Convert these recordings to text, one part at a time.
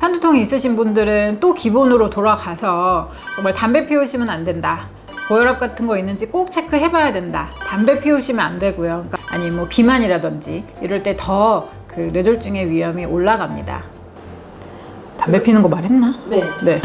편두통이 있으신 분들은 또 기본으로 돌아가서 정말 담배 피우시면 안 된다, 고혈압 같은 거 있는지 꼭 체크해 봐야 된다, 담배 피우시면 안 되고요. 그러니까 아니 뭐 비만이라든지 이럴 때 더 그 뇌졸중의 위험이 올라갑니다. 담배 피는 거 말했나? 네.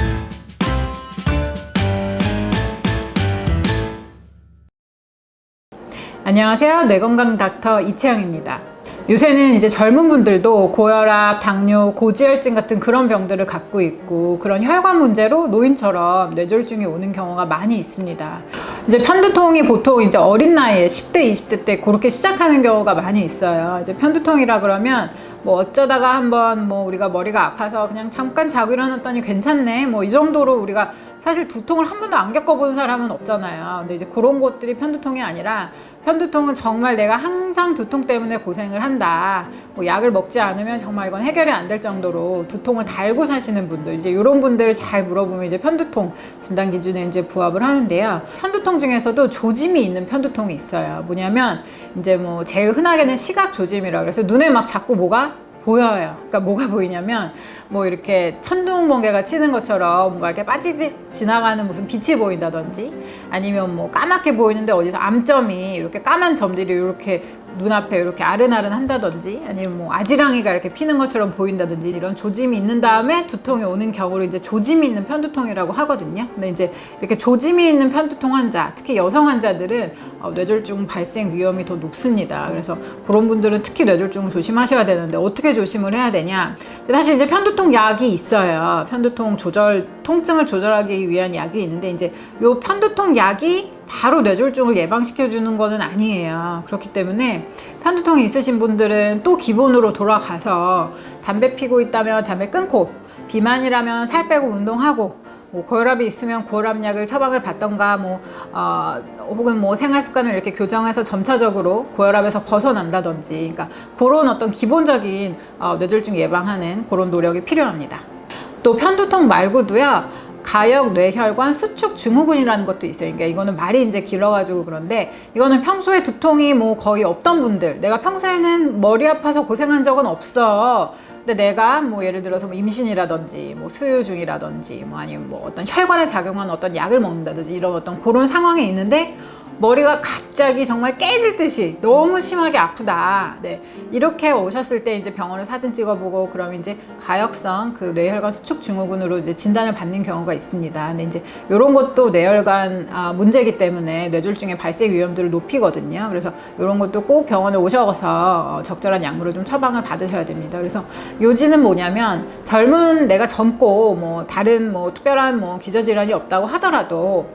안녕하세요. 뇌건강 닥터 이채영입니다. 요새는 이제 젊은 분들도 고혈압, 당뇨, 고지혈증 같은 그런 병들을 갖고 있고 그런 혈관 문제로 노인처럼 뇌졸중이 오는 경우가 많이 있습니다. 이제 편두통이 보통 이제 어린 나이에 10대, 20대 때 그렇게 시작하는 경우가 많이 있어요. 이제 편두통이라 그러면 뭐 어쩌다가 한번 뭐 우리가 머리가 아파서 그냥 잠깐 자고 일어났더니 괜찮네, 뭐 이 정도로 우리가 사실 두통을 한 번도 안 겪어본 사람은 없잖아요. 근데 이제 그런 것들이 편두통이 아니라, 편두통은 정말 내가 항상 두통 때문에 고생을 한다, 뭐 약을 먹지 않으면 정말 이건 해결이 안 될 정도로 두통을 달고 사시는 분들, 이제 이런 분들 잘 물어보면 이제 편두통 진단 기준에 이제 부합을 하는데요. 편두통 중에서도 조짐이 있는 편두통이 있어요. 뭐냐면 이제 뭐 제일 흔하게는 시각 조짐이라 그래서 눈에 막 자꾸 뭐가 보여요. 그러니까 뭐가 보이냐면 뭐 이렇게 천둥번개가 치는 것처럼 뭔가 이렇게 빠지지 지나가는 무슨 빛이 보인다든지, 아니면 뭐 까맣게 보이는데 어디서 암점이 이렇게 까만 점들이 이렇게 눈앞에 이렇게 아른아른 한다든지, 아니면 뭐 아지랑이가 이렇게 피는 것처럼 보인다든지, 이런 조짐이 있는 다음에 두통이 오는 경우를 이제 조짐이 있는 편두통이라고 하거든요. 근데 이제 이렇게 조짐이 있는 편두통 환자, 특히 여성 환자들은 뇌졸중 발생 위험이 더 높습니다. 그래서 그런 분들은 특히 뇌졸중을 조심하셔야 되는데 어떻게 조심을 해야 되냐? 사실 이제 편두통 약이 있어요. 편두통 통증을 조절하기 위한 약이 있는데, 이제 요 편두통 약이 바로 뇌졸중을 예방시켜 주는 거는 아니에요. 그렇기 때문에 편두통이 있으신 분들은 또 기본으로 돌아가서 담배 피고 있다면 담배 끊고, 비만이라면 살 빼고 운동하고, 뭐 고혈압이 있으면 고혈압약을 처방을 받던가, 혹은 뭐 생활 습관을 이렇게 교정해서 점차적으로 고혈압에서 벗어난다든지, 그러니까 그런 어떤 기본적인 뇌졸중 예방하는 그런 노력이 필요합니다. 또 편두통 말고도요, 가역 뇌혈관 수축 증후군이라는 것도 있어요. 그러니까 이거는 말이 이제 길어가지고 그런데, 이거는 평소에 두통이 뭐 거의 없던 분들, 내가 평소에는 머리 아파서 고생한 적은 없어, 근데 내가 뭐 예를 들어서 뭐 임신이라든지 뭐 수유 중이라든지 뭐 아니면 뭐 어떤 혈관에 작용하는 어떤 약을 먹는다든지 이런 어떤 그런 상황에 있는데 머리가 갑자기 정말 깨질 듯이 너무 심하게 아프다, 네, 이렇게 오셨을 때 이제 병원에 사진 찍어보고 그럼 이제 가역성 그 뇌혈관 수축 증후군으로 이제 진단을 받는 경우가 있습니다. 근데 이제 이런 것도 뇌혈관 문제이기 때문에 뇌졸중의 발생 위험들을 높이거든요. 그래서 이런 것도 꼭 병원에 오셔서 적절한 약물을 좀 처방을 받으셔야 됩니다. 그래서 요지는 뭐냐면, 내가 젊고 뭐 다른 뭐 특별한 뭐 기저질환이 없다고 하더라도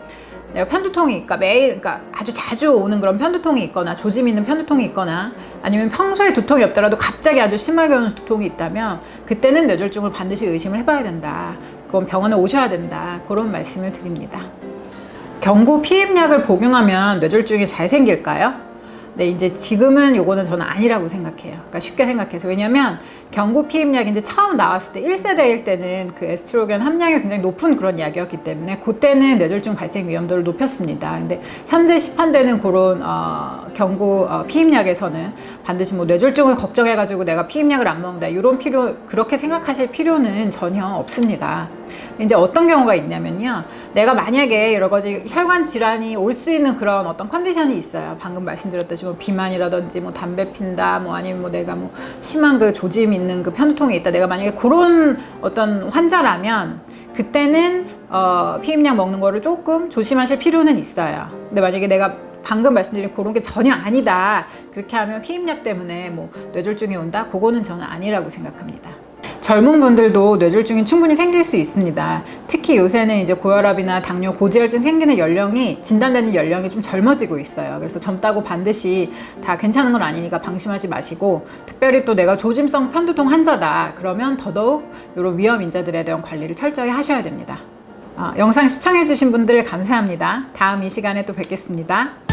내가 편두통이, 그러니까 아주 자주 오는 그런 편두통이 있거나 조짐 있는 편두통이 있거나, 아니면 평소에 두통이 없더라도 갑자기 아주 심하게 오는 두통이 있다면 그때는 뇌졸중을 반드시 의심을 해봐야 된다. 그건 병원에 오셔야 된다. 그런 말씀을 드립니다. 경구 피임약을 복용하면 뇌졸중이 잘 생길까요? 네, 이제 지금은 요거는 저는 아니라고 생각해요. 그러니까 쉽게 생각해서. 왜냐면 경구 피임약이 이제 처음 나왔을 때 1세대일 때는 그 에스트로겐 함량이 굉장히 높은 그런 약이었기 때문에 그때는 뇌졸중 발생 위험도를 높였습니다. 근데 현재 시판되는 그런 경구 피임약에서는 반드시 뭐 뇌졸중을 걱정해가지고 내가 피임약을 안 먹는다, 이런 그렇게 생각하실 필요는 전혀 없습니다. 이제 어떤 경우가 있냐면요, 내가 만약에 여러 가지 혈관 질환이 올 수 있는 그런 어떤 컨디션이 있어요. 방금 말씀드렸듯이 뭐 비만이라든지 뭐 담배 핀다, 뭐 아니면 뭐 내가 뭐 심한 그 조짐 있는 그 편두통이 있다, 내가 만약에 그런 어떤 환자라면 그때는 피임약 먹는 거를 조금 조심하실 필요는 있어요. 근데 만약에 내가 방금 말씀드린 그런 게 전혀 아니다, 그렇게 하면 피임약 때문에 뭐 뇌졸중이 온다, 그거는 저는 아니라고 생각합니다. 젊은 분들도 뇌졸중이 충분히 생길 수 있습니다. 특히 요새는 이제 고혈압이나 당뇨, 고지혈증 생기는 연령이, 진단되는 연령이 좀 젊어지고 있어요. 그래서 젊다고 반드시 다 괜찮은 건 아니니까 방심하지 마시고, 특별히 또 내가 조짐성 편두통 환자다 그러면 더더욱 이런 위험 인자들에 대한 관리를 철저히 하셔야 됩니다. 영상 시청해주신 분들 감사합니다. 다음 이 시간에 또 뵙겠습니다.